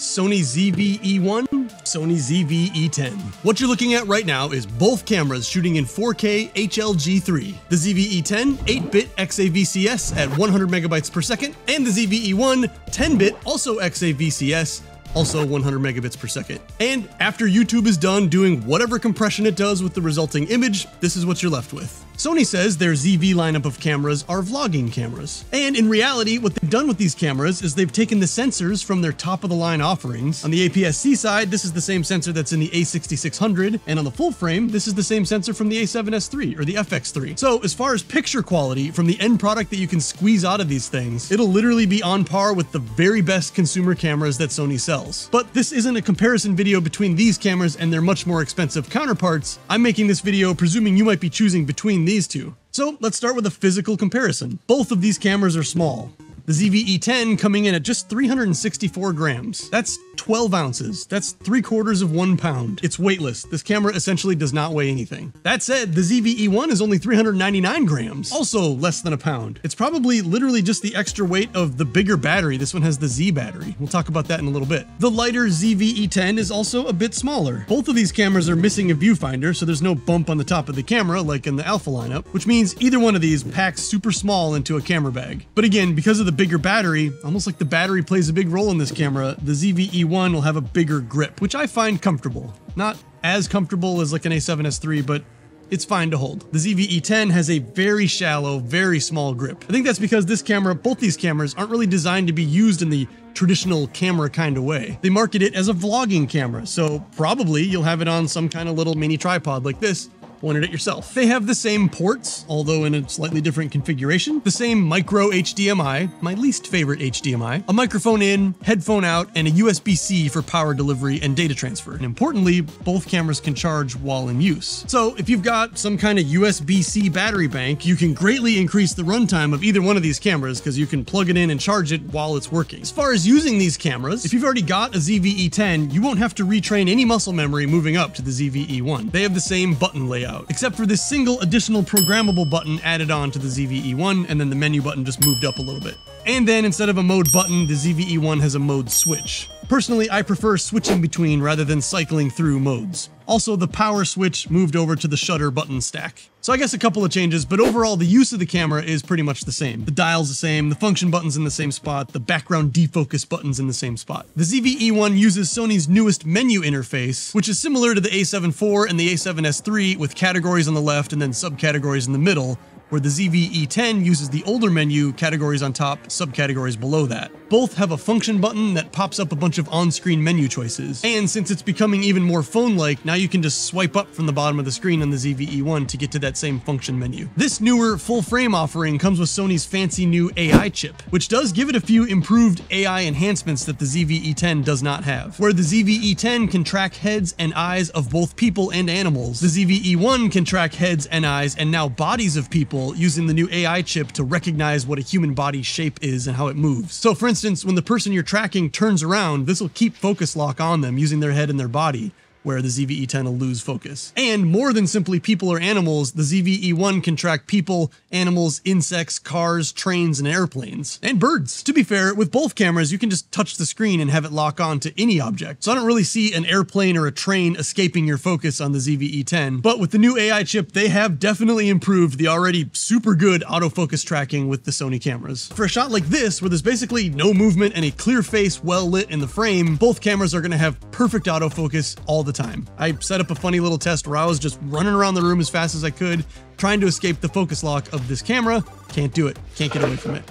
Sony ZV-E1, Sony ZV-E10. What you're looking at right now is both cameras shooting in 4K HLG3. The ZV-E10 8-bit XAVCS at 100 megabytes per second, and the ZV-E1 10-bit also XAVCS, also 100 megabits per second. And after YouTube is done doing whatever compression it does with the resulting image, this is what you're left with. Sony says their ZV lineup of cameras are vlogging cameras. And in reality, what they've done with these cameras is they've taken the sensors from their top-of-the-line offerings. On the APS-C side, this is the same sensor that's in the A6600, and on the full frame, this is the same sensor from the A7S III or the FX3. So as far as picture quality from the end product that you can squeeze out of these things, it'll literally be on par with the very best consumer cameras that Sony sells. But this isn't a comparison video between these cameras and their much more expensive counterparts. I'm making this video presuming you might be choosing between these two. So let's start with a physical comparison. Both of these cameras are small. The ZV-E10 coming in at just 364 grams. That's 12 ounces. That's 3/4 of 1 pound. It's weightless. This camera essentially does not weigh anything. That said, the ZV-E1 is only 399 grams, also less than a pound. It's probably literally just the extra weight of the bigger battery. This one has the Z battery. We'll talk about that in a little bit. The lighter ZV-E10 is also a bit smaller. Both of these cameras are missing a viewfinder, so there's no bump on the top of the camera like in the Alpha lineup, which means either one of these packs super small into a camera bag. But again, because of the bigger battery, almost like the battery plays a big role in this camera, the ZV-E1 will have a bigger grip, which I find comfortable. Not as comfortable as like an A7S III, but it's fine to hold. The ZV-E10 has a very shallow, very small grip. I think that's because this camera, both these cameras, aren't really designed to be used in the traditional camera kind of way. They market it as a vlogging camera, so probably you'll have it on some kind of little mini tripod like this, pointed at yourself. They have the same ports, although in a slightly different configuration, the same micro HDMI, my least favorite HDMI, a microphone in, headphone out, and a USB-C for power delivery and data transfer. And importantly, both cameras can charge while in use. So if you've got some kind of USB-C battery bank, you can greatly increase the runtime of either one of these cameras because you can plug it in and charge it while it's working. As far as using these cameras, if you've already got a ZV-E10, you won't have to retrain any muscle memory moving up to the ZV-E1. They have the same button layout, except for this single additional programmable button added on to the ZV-E1, and then the menu button just moved up a little bit. And then instead of a mode button, the ZV-E1 has a mode switch. Personally, I prefer switching between rather than cycling through modes. Also, the power switch moved over to the shutter button stack. So I guess a couple of changes, but overall the use of the camera is pretty much the same. The dial's the same, the function button's in the same spot, the background defocus button's in the same spot. The ZV-E1 uses Sony's newest menu interface, which is similar to the A7 IV and the A7S III with categories on the left and then subcategories in the middle, where the ZV-E10 uses the older menu, categories on top, subcategories below that. Both have a function button that pops up a bunch of on-screen menu choices. And since it's becoming even more phone-like, now you can just swipe up from the bottom of the screen on the ZV-E1 to get to that same function menu. This newer full-frame offering comes with Sony's fancy new AI chip, which does give it a few improved AI enhancements that the ZV-E10 does not have. Where the ZV-E10 can track heads and eyes of both people and animals, the ZV-E1 can track heads and eyes and now bodies of people using the new AI chip to recognize what a human body shape is and how it moves. So for instance, when the person you're tracking turns around, this will keep focus lock on them using their head and their body, where the ZV-E10 will lose focus. And more than simply people or animals, the ZV-E1 can track people, animals, insects, cars, trains, and airplanes. And birds. To be fair, with both cameras, you can just touch the screen and have it lock on to any object. So I don't really see an airplane or a train escaping your focus on the ZV-E10. But with the new AI chip, they have definitely improved the already super good autofocus tracking with the Sony cameras. For a shot like this, where there's basically no movement and a clear face well lit in the frame, both cameras are gonna have perfect autofocus all the time. I set up a funny little test where I was just running around the room as fast as I could, trying to escape the focus lock of this camera. Can't do it. Can't get away from it.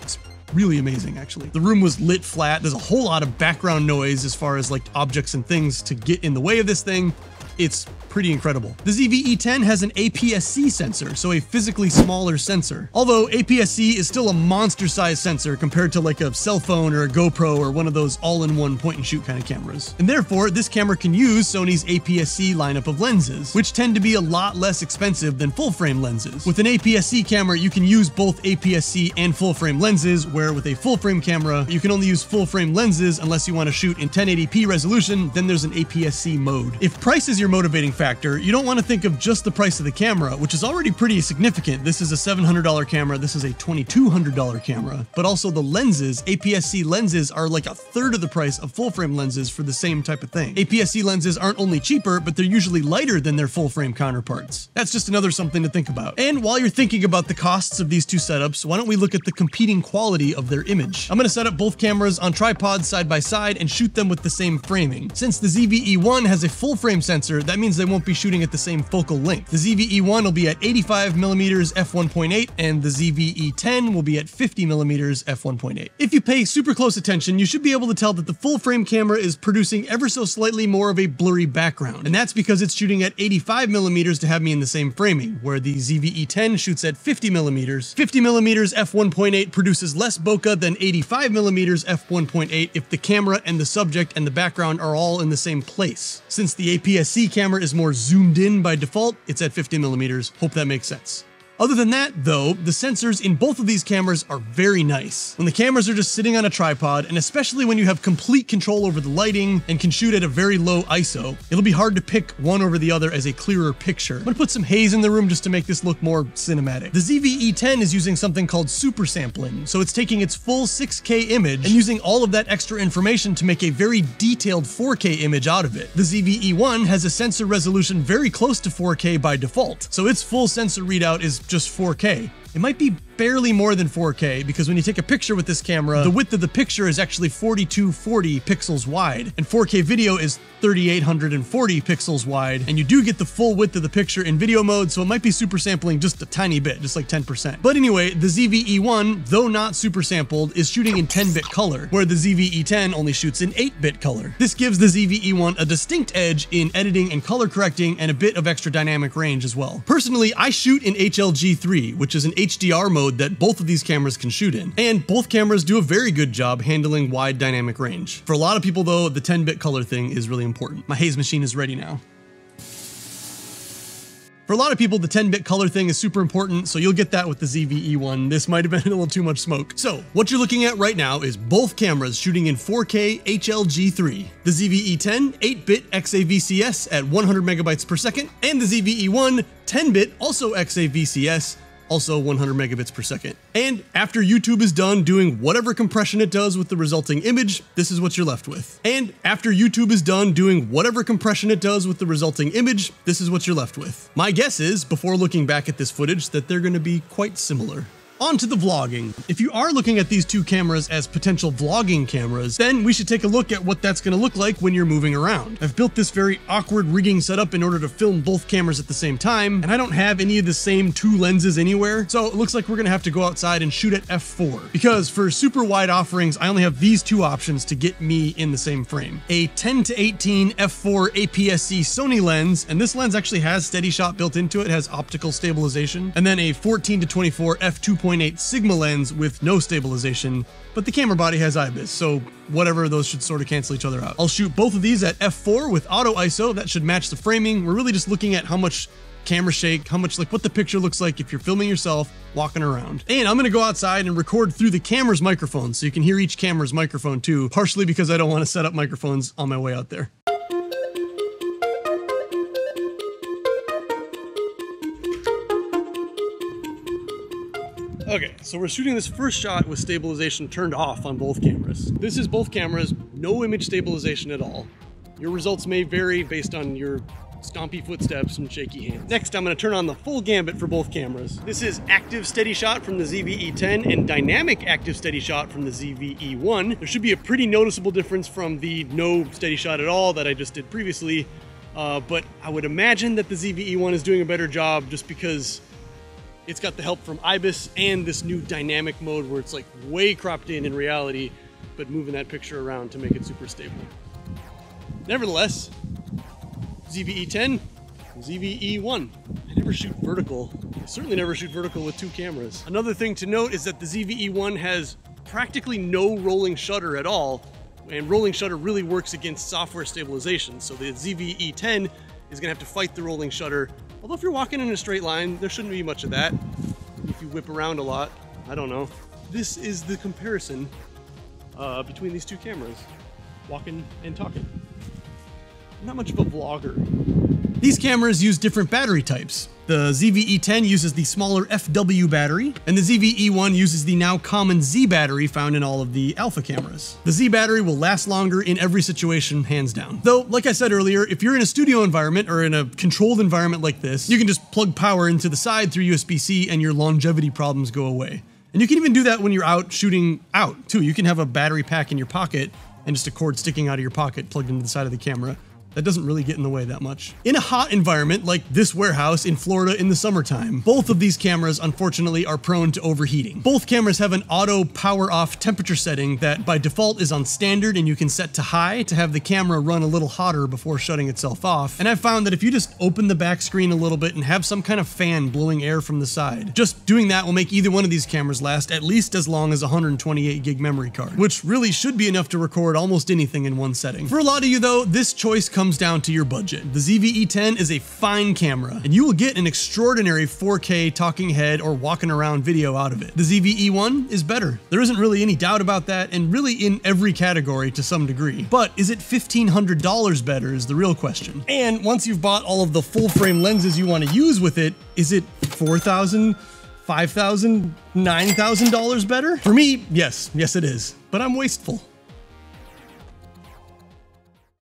It's really amazing, actually. The room was lit flat. There's a whole lot of background noise as far as like objects and things to get in the way of this thing. It's pretty incredible. The ZV-E10 has an APS-C sensor, so a physically smaller sensor. Although APS-C is still a monster-sized sensor compared to like a cell phone or a GoPro or one of those all-in-one point-and-shoot kind of cameras. And therefore, this camera can use Sony's APS-C lineup of lenses, which tend to be a lot less expensive than full-frame lenses. With an APS-C camera, you can use both APS-C and full-frame lenses, where with a full-frame camera, you can only use full-frame lenses unless you want to shoot in 1080p resolution, then there's an APS-C mode. If price is your motivating factor, factor, you don't want to think of just the price of the camera, which is already pretty significant. This is a $700 camera, this is a $2,200 camera, but also the lenses. APS-C lenses are like a third of the price of full-frame lenses for the same type of thing. APS-C lenses aren't only cheaper, but they're usually lighter than their full-frame counterparts. That's just another something to think about. And while you're thinking about the costs of these two setups, why don't we look at the competing quality of their image? I'm going to set up both cameras on tripods side by side and shoot them with the same framing. Since the ZV-E1 has a full-frame sensor, that means they won't be shooting at the same focal length. The ZV-E1 will be at 85mm f1.8 and the ZV-E10 will be at 50mm f1.8. If you pay super close attention, you should be able to tell that the full-frame camera is producing ever so slightly more of a blurry background, and that's because it's shooting at 85mm to have me in the same framing, where the ZV-E10 shoots at 50mm. 50mm f1.8 produces less bokeh than 85mm f1.8 if the camera and the subject and the background are all in the same place. Since the APS-C camera is more zoomed in by default, it's at 50mm. Hope that makes sense. Other than that, though, the sensors in both of these cameras are very nice. When the cameras are just sitting on a tripod, and especially when you have complete control over the lighting and can shoot at a very low ISO, it'll be hard to pick one over the other as a clearer picture. I'm gonna put some haze in the room just to make this look more cinematic. The ZV-E10 is using something called super sampling, so it's taking its full 6K image and using all of that extra information to make a very detailed 4K image out of it. The ZV-E1 has a sensor resolution very close to 4K by default, so its full sensor readout is just 4K. It might be barely more than 4K because when you take a picture with this camera, the width of the picture is actually 4240 pixels wide, and 4K video is 3840 pixels wide, and you do get the full width of the picture in video mode, so it might be super sampling just a tiny bit, just like 10%. But anyway, the ZV-E1, though not super sampled, is shooting in 10-bit color, where the ZV-E10 only shoots in 8-bit color. This gives the ZV-E1 a distinct edge in editing and color correcting and a bit of extra dynamic range as well. Personally, I shoot in HLG3, which is an HDR mode that both of these cameras can shoot in, and both cameras do a very good job handling wide dynamic range. For a lot of people though, the 10-bit color thing is really important. My haze machine is ready now. For a lot of people, the 10-bit color thing is super important, so you'll get that with the ZV-E1. This might have been a little too much smoke. So, what you're looking at right now is both cameras shooting in 4K HLG3. The ZV-E10 8-bit XAVCS at 100 megabytes per second, and the ZV-E1 10-bit also XAVCS, also 100 megabits per second. And after YouTube is done doing whatever compression it does with the resulting image, this is what you're left with. And after YouTube is done doing whatever compression it does with the resulting image, this is what you're left with. My guess is, before looking back at this footage, that they're going to be quite similar. On to the vlogging. If you are looking at these two cameras as potential vlogging cameras, then we should take a look at what that's going to look like when you're moving around. I've built this very awkward rigging setup in order to film both cameras at the same time, and I don't have any of the same two lenses anywhere, so it looks like we're going to have to go outside and shoot at f4. Because for super wide offerings, I only have these two options to get me in the same frame. A 10-18 f4 APS-C Sony lens, and this lens actually has steady shot built into it, has optical stabilization, and then a 14-24 f2.8 Sigma lens with no stabilization, but the camera body has IBIS, so whatever, those should sort of cancel each other out. I'll shoot both of these at f4 with auto ISO. That should match the framing. We're really just looking at how much camera shake, how much, like what the picture looks like if you're filming yourself walking around. And I'm gonna go outside and record through the camera's microphone, so you can hear each camera's microphone too, partially because I don't want to set up microphones on my way out there. Okay, so we're shooting this first shot with stabilization turned off on both cameras. This is both cameras, no image stabilization at all. Your results may vary based on your stompy footsteps and shaky hands. Next, I'm going to turn on the full gambit for both cameras. This is active steady shot from the ZV-E10 and dynamic active steady shot from the ZV-E1. There should be a pretty noticeable difference from the no steady shot at all that I just did previously, but I would imagine that the ZV-E1 is doing a better job just because it's got the help from IBIS and this new dynamic mode where it's like way cropped in reality, but moving that picture around to make it super stable. Nevertheless, ZV-E10, ZV-E1. I never shoot vertical. I certainly never shoot vertical with two cameras. Another thing to note is that the ZV-E1 has practically no rolling shutter at all, and rolling shutter really works against software stabilization. So the ZV-E10 is gonna have to fight the rolling shutter. Although if you're walking in a straight line, there shouldn't be much of that. If you whip around a lot, I don't know. This is the comparison between these two cameras, walking and talking. not much of a vlogger. These cameras use different battery types. The ZV-E10 uses the smaller FW battery, and the ZV-E1 uses the now common Z battery found in all of the alpha cameras. The Z battery will last longer in every situation, hands down. Though, like I said earlier, if you're in a studio environment or in a controlled environment like this, you can just plug power into the side through USB-C and your longevity problems go away. And you can even do that when you're out shooting out, too. You can have a battery pack in your pocket and just a cord sticking out of your pocket plugged into the side of the camera. That doesn't really get in the way that much. In a hot environment like this warehouse in Florida in the summertime, both of these cameras unfortunately are prone to overheating. Both cameras have an auto power off temperature setting that by default is on standard, and you can set to high to have the camera run a little hotter before shutting itself off. And I've found that if you just open the back screen a little bit and have some kind of fan blowing air from the side, just doing that will make either one of these cameras last at least as long as a 128 gig memory card, which really should be enough to record almost anything in one setting. For a lot of you though, this choice comes down to your budget. The ZV-E10 is a fine camera, and you will get an extraordinary 4K talking head or walking around video out of it. The ZV-E1 is better. There isn't really any doubt about that, and really in every category to some degree. But is it $1,500 better is the real question. And once you've bought all of the full frame lenses you want to use with it, is it $4,000, $5,000, $9,000 better? For me, yes it is. But I'm wasteful.